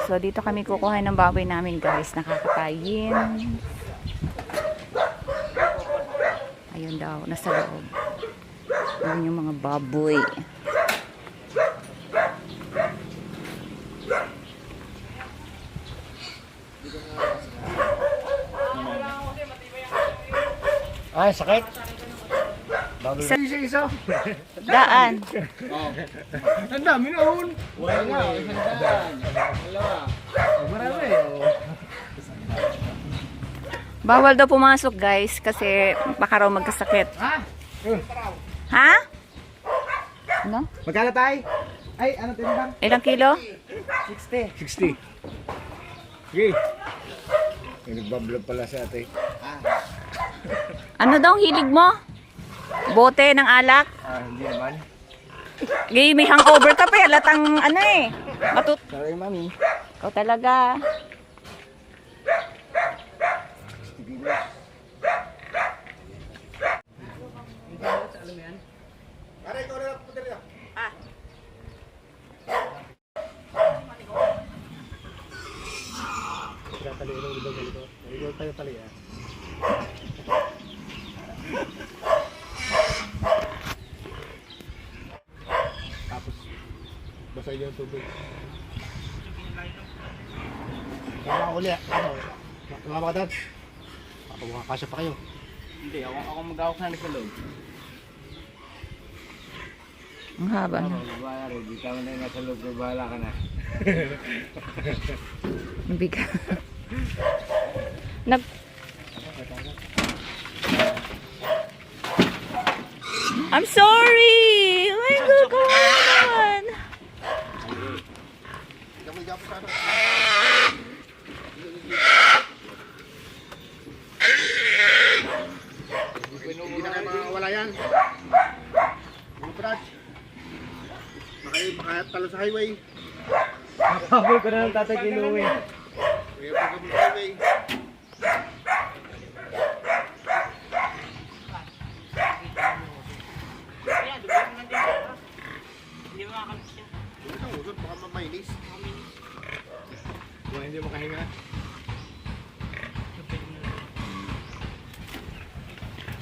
So, dito kami kukuha ng baboy namin, guys. Nakakatayin. Ayun daw, nasa loob. Ayun yung mga baboy. Ay, sakit. Isa. Daan. Ang dami na hun. Wala nga, isang daan. Dalawa. Marami. Bawal daw pumasok, guys, kasi baka raw magkasakit. Ha? Ha? Ano? Magkano tayo? Ay, ano timbang? Ilang kilo? 60. 60. Okay. May nagbablog pala sa ate. Ano daw ang hilig mo? Bote ng alak? Hindi naman. Gay, may hangover ka pa, halatang ano eh. Sorry, mami. Ikaw talaga. Ah. Tali ilong libang ganito. Ilong tayo tali ah. Tapos basa yung tubig. Kaya ako ulit. Ano? Tumama ka doon? Ako makakasya pa kayo. Hindi, ako mag-awak na sa loob. Ang haba na. Di ka mo na yung nasa loob, bahala ka na. Ang bigat. Nag... I'm sorry! Oh my God, come on! Hindi na kayo makakawala yan. Mga brad. Makatalo sa highway. Nakabol ko na ng tatay kinuwi. Kaya pagkabul sa highway. Hindi ka usot, baka mamainis. Kung hindi makahinga.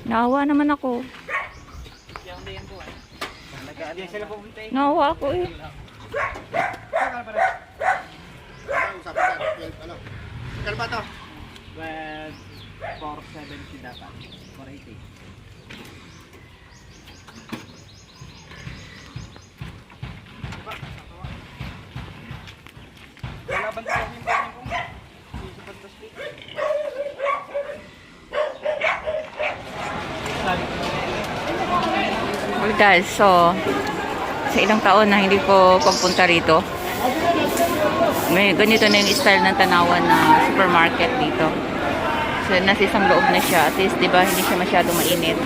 Naawa naman ako. Diyan sila pupunta eh. Naawa ako eh. Usapan ka. Ano? Kano ba ito? 470 dapat. 480. Wala ba tayo yung bahay ko? Sa Fantastic. Well guys, so sa ilang taon na hindi ko pagpunta rito, may ganito na yung style ng Tanawan na supermarket dito. So nasa isang loob na siya, at least diba hindi siya masyado mainit.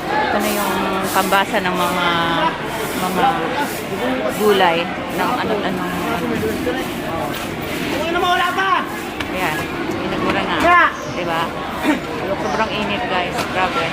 Ito na yung kambasa ng mga gulay ng ano. Ayan, pinagmura nga, diba? Sobrang init guys, grabe.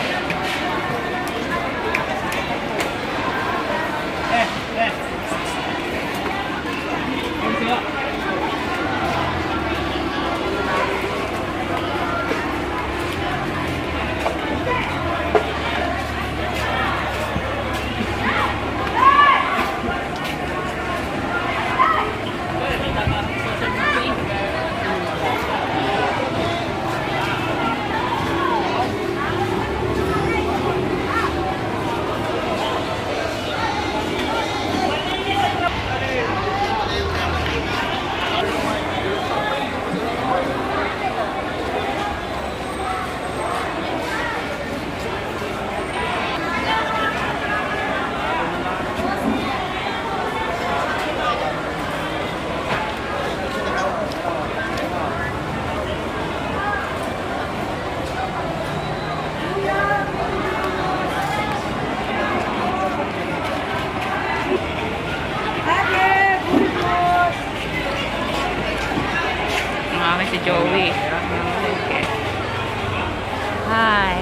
Si Joey. Okay. Hi.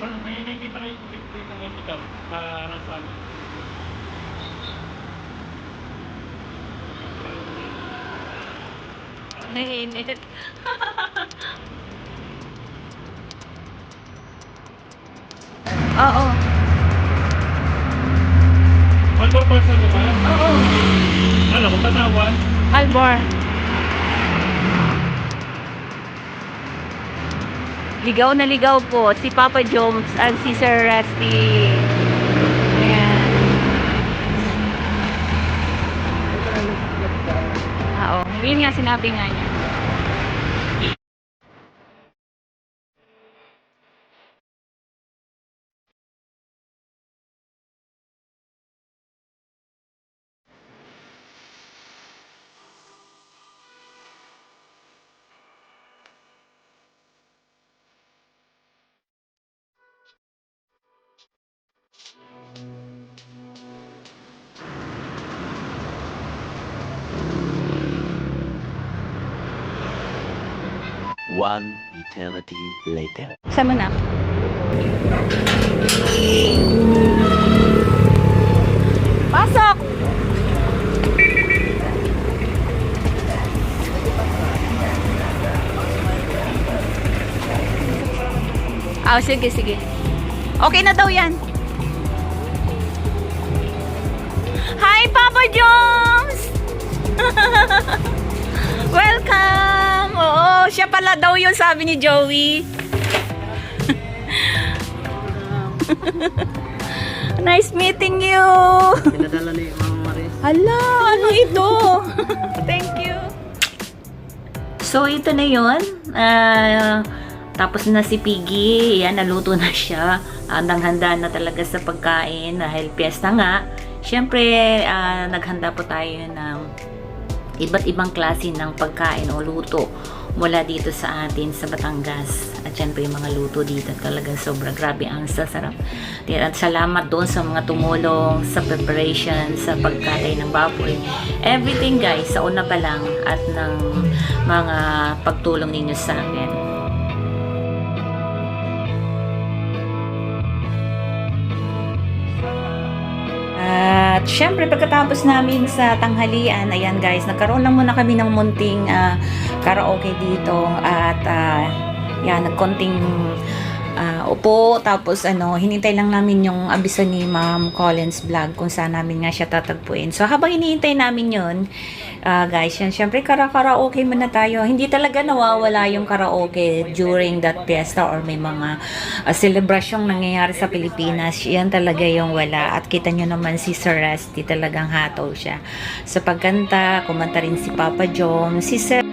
May nakikita kayo dito ng ikaw. Parang saan. Nainit. Oo. Ano pa sa lugar? Oo. Ano, kung tatawan? Albor. Ligaw na ligaw po si Papa Jones at si Sir Rusty. Ayan. Oo. Yun nga sinabi nga niya. One eternity later. Sama na. Pasok! Ah, sige, sige. Okay na daw yan. Hi, Papa Jones! Welcome! Oo, siya pala daw yun, sabi ni Joey. Nice meeting you! Pinadala ni Mama Maris. Hala, ano ito? Thank you. So, ito na yun. Tapos na si Piggy. Yan, naluto na siya. Handang-handa na talaga sa pagkain dahil piyesta nga. Siyempre, naghanda po tayo ng iba't ibang klase ng pagkain o luto mula dito sa atin sa Batangas. At syempre yung mga luto dito talagang sobra grabe ang sasarap. At salamat doon sa mga tumulong sa preparation, sa pagkatay ng baboy. Everything guys, sa una pa lang at ng mga pagtulong ninyo sa akin. At syempre pagkatapos namin sa tanghalian, ayan guys, nagkaroon lang muna kami ng munting karaoke dito at yan, nagkonting upo, tapos hinintay lang namin yung abiso ni Ma'am Collins vlog kung saan namin nga siya tatagpuin. So habang hinihintay namin yun, guys, yan, syempre karaoke muna tayo. Hindi talaga nawawala yung karaoke during that fiesta or may mga celebrasyong nangyayari sa Pilipinas. Yan talaga yung wala. At kita nyo naman si Sir Rusty, talagang hataw siya sa pagkanta. Kumanta rin si Papa Jones, si Sir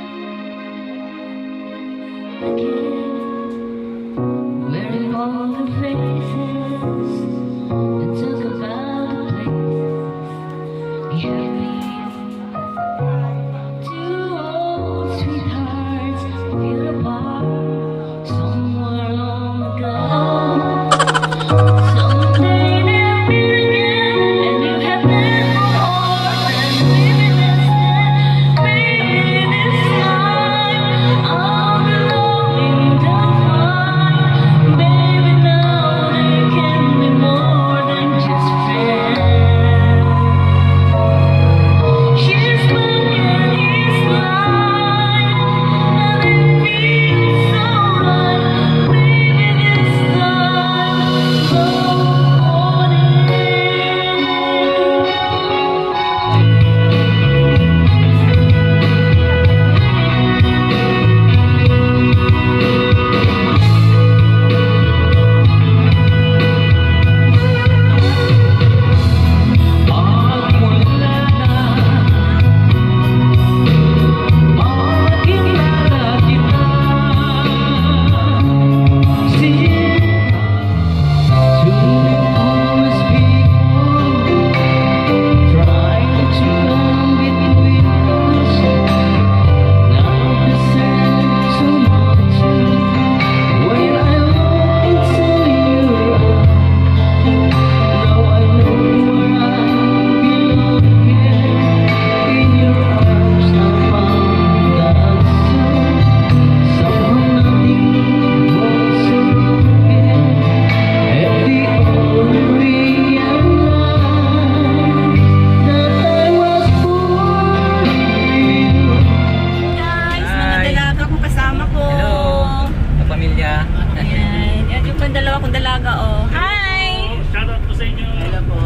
pa, oh. Hi! Shoutout po sa inyo. Hello po.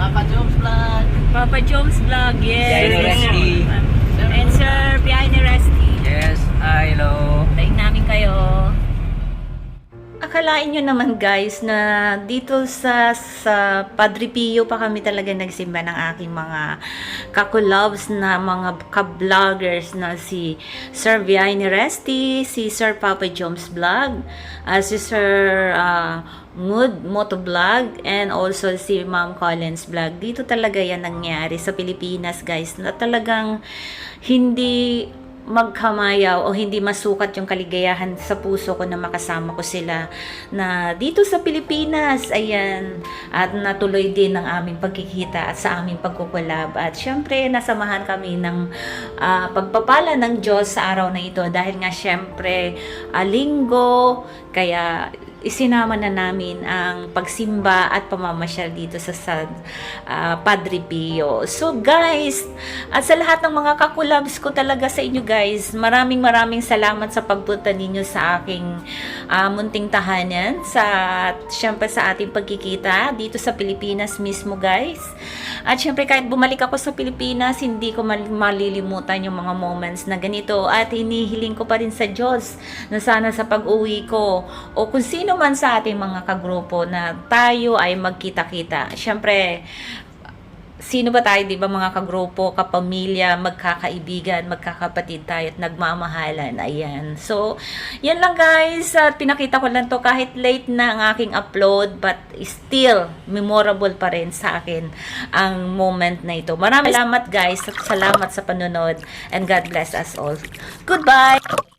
Papa Jobs Vlog. Papa Jones Vlog, yes. Piano Resty. And Sir Piano Resty. Yes, hello. Taing namin kayo. Akalain nyo naman guys na dito sa Padre Pio pa kami talaga nagsimba ng aking mga kakulabs na mga ka-vloggers na si Sir Vianney Resty, si Sir Papa Jones Vlog, si Sir Mood Moto Vlog, and also si Ma'am Collins Vlog. Dito talaga yan nangyari sa Pilipinas guys, na talagang hindi magkamayaw o hindi masukat yung kaligayahan sa puso ko na makasama ko sila na dito sa Pilipinas, ayan, at natuloy din ang aming pagkikita at sa aming pagkukulab, at syempre nasamahan kami ng pagpapala ng Diyos sa araw na ito dahil nga syempre linggo, kaya isinama na namin ang pagsimba at pamamasyal dito sa Padre Pio. So guys, at sa lahat ng mga kakulabs ko talaga sa inyo guys, maraming salamat sa pagpunta ninyo sa aking munting tahanan, syempre sa ating pagkikita dito sa Pilipinas mismo guys. At syempre kahit bumalik ako sa Pilipinas, hindi ko malilimutan yung mga moments na ganito, at hinihiling ko pa rin sa Diyos na sana sa pag-uwi ko o kung sino man sa ating mga kagrupo na tayo ay magkita-kita. Syempre, sino ba tayo, di ba, mga kagrupo, kapamilya, magkakaibigan, magkakapatid tayo at nagmamahalan. Ayan. So, yan lang guys. At pinakita ko lang to kahit late na ang aking upload, but still memorable pa rin sa akin ang moment na ito. Maraming salamat guys. Salamat sa panonood, and God bless us all. Goodbye!